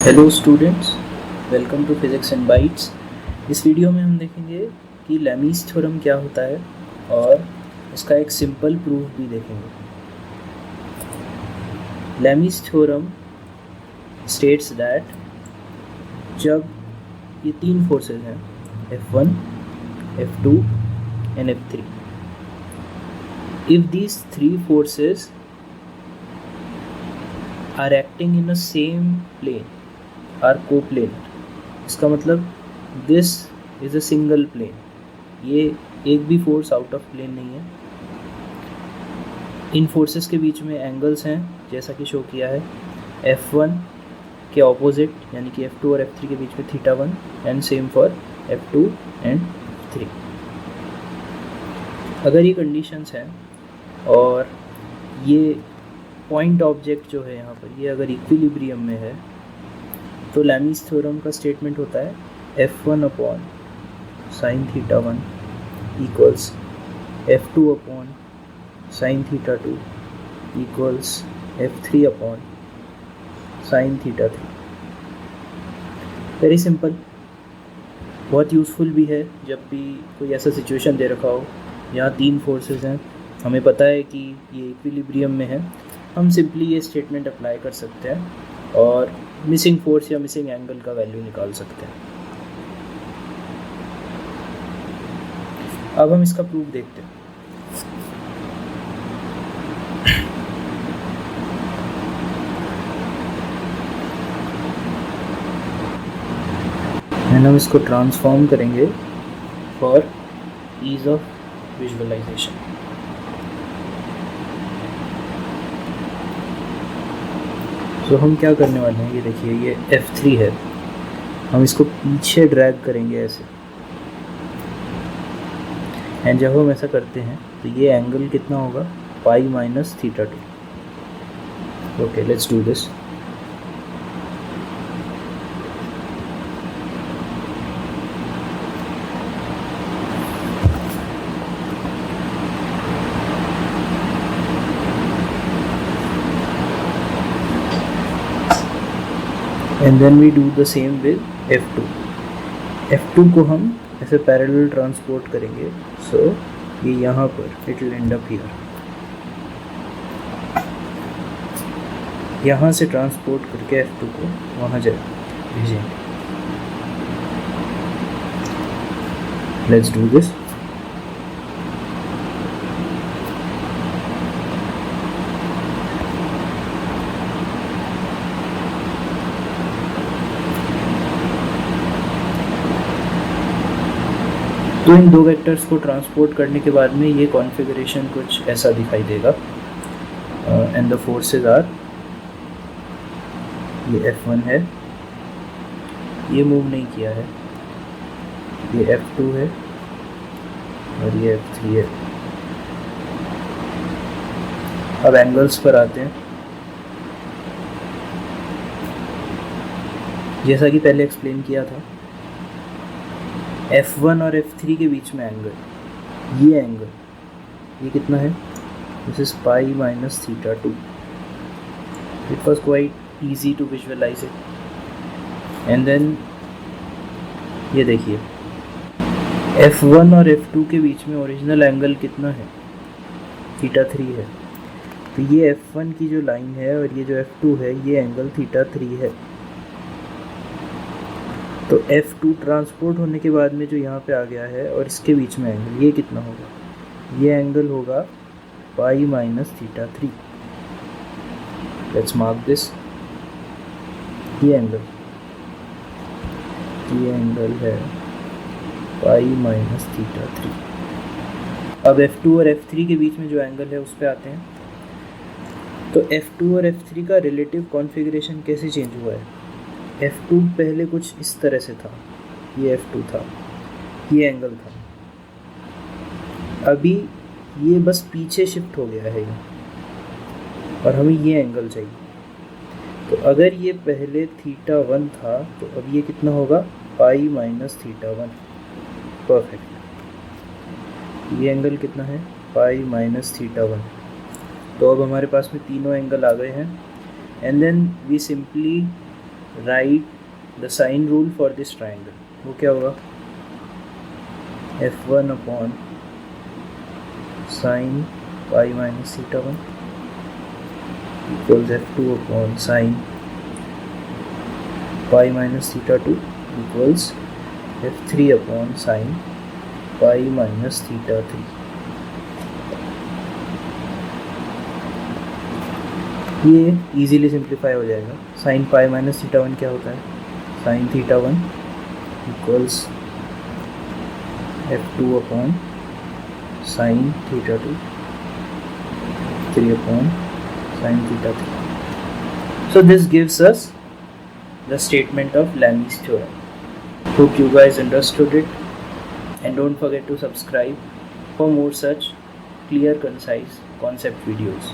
Hello students, welcome to physics and bites. इस video में हम देखेंगे कि लेमीज़ थ्योरम क्या होता है और उसका एक सिंपल प्रूफ भी देखेंगे। लेमीज़ थ्योरम स्टेट्स दैट जब ये तीन फोर्सेस हैं F1, F2 and F3, if these three forces are acting in a same plane are coplanar, इसका मतलब this is a single plane, ये एक भी फोर्स आउट ऑफ प्लेन नहीं है। इन फोर्सेस के बीच में एंगल्स हैं जैसा कि शो किया है। F1 के ऑपोजिट यानी कि F2 और F3 के बीच में θ1 and same for F2 and F3। अगर ये कंडीशंस हैं और ये पॉइंट ऑब्जेक्ट जो है यहाँ पर ये अगर इक्विलिब्रियम में है तो लेमीज़ थ्योरम का स्टेटमेंट होता है F1 upon sine θ1 equals F2 upon sine θ2 equals F3 upon sine θ3। Very simple, बहुत यूज़फुल भी है जब भी कोई ऐसा सिचुएशन दे रखा हो यहाँ तीन फोर्सेस हैं, हमें पता है कि ये इक्विलिब्रियम में है, हम सिंपली ये स्टेटमेंट अप्लाई कर सकते हैं और मिसिंग फोर्स या मिसिंग एंगल का वैल्यू निकाल सकते हैं। अब हम इसका प्रूफ देखते हैं। एंड हम इसको ट्रांसफॉर्म करेंगे फॉर ईज ऑफ विजुअलाइजेशन। तो हम क्या करने वाले हैं, ये देखिए ये F3 है, हम इसको पीछे ड्रैग करेंगे ऐसे, एंड जब हम ऐसा करते हैं तो ये एंगल कितना होगा, pi minus θ2। Okay, let's do this. And then we do the same with F2। F2 को हम ऐसे पैरेलल ट्रांसपोर्ट करेंगे, सो ये यहाँ पर it will and up here, यहाँ से ट्रांसपोर्ट करके F2 को वहाँ भेजेंगे। Let's do this. तो इन दो वेक्टर्स को ट्रांसपोर्ट करने के बाद में ये कॉन्फ़िगरेशन कुछ ऐसा दिखाई देगा। एंड द फोर्सेस आर, ये F1 है, ये मूव नहीं किया है, ये F2 है और ये F3 है। अब एंगल्स पर आते हैं। जैसा कि पहले एक्सप्लेन किया था, F1 और F3 के बीच में एंगल, ये एंगल ये कितना है, this is pi minus θ2। It was quite easy to visualise it. And then ये देखिए F1 और F2 के बीच में ओरिजिनल एंगल कितना है, θ3 है। तो ये F1 की जो लाइन है और ये जो F2 है, ये एंगल θ3 है। तो F2 ट्रांसपोर्ट होने के बाद में जो यहाँ पे आ गया है और इसके बीच में एंगल ये कितना होगा, ये एंगल होगा pi minus θ3। Let's mark this. ये एंगल है पाई माइनस θ3। अब F2 और F3 के बीच में जो एंगल है उस पर आते हैं। तो F2 और F3 का रिलेटिव कॉन्फ़िगरेशन कैसे चेंज हुआ है। F2 पहले कुछ इस तरह से था, ये F2 था, ये एंगल था। अभी ये बस पीछे शिफ्ट हो गया है और हमें ये एंगल चाहिए। तो अगर ये पहले θ1 था तो अब ये कितना होगा, पाई माइनस θ1। परफेक्ट, ये एंगल कितना है, पाई माइनस θ1। तो अब हमारे पास में तीनों एंगल आ गए हैं। And then we simply write the sine rule for this triangle. वो क्या होगा? f1 upon sine pi minus theta 1 equals f2 upon sine pi minus theta 2 equals f3 upon sine pi minus theta 3. ये easily simplify हो जाएगा. Sign pi minus theta 1 क्या होता है? Sine theta 1 equals f2 upon sine theta 2 3 upon sin theta 3. So this gives us the statement of Lami's theorem. Hope you guys understood it, and don't forget to subscribe for more such clear, concise concept videos.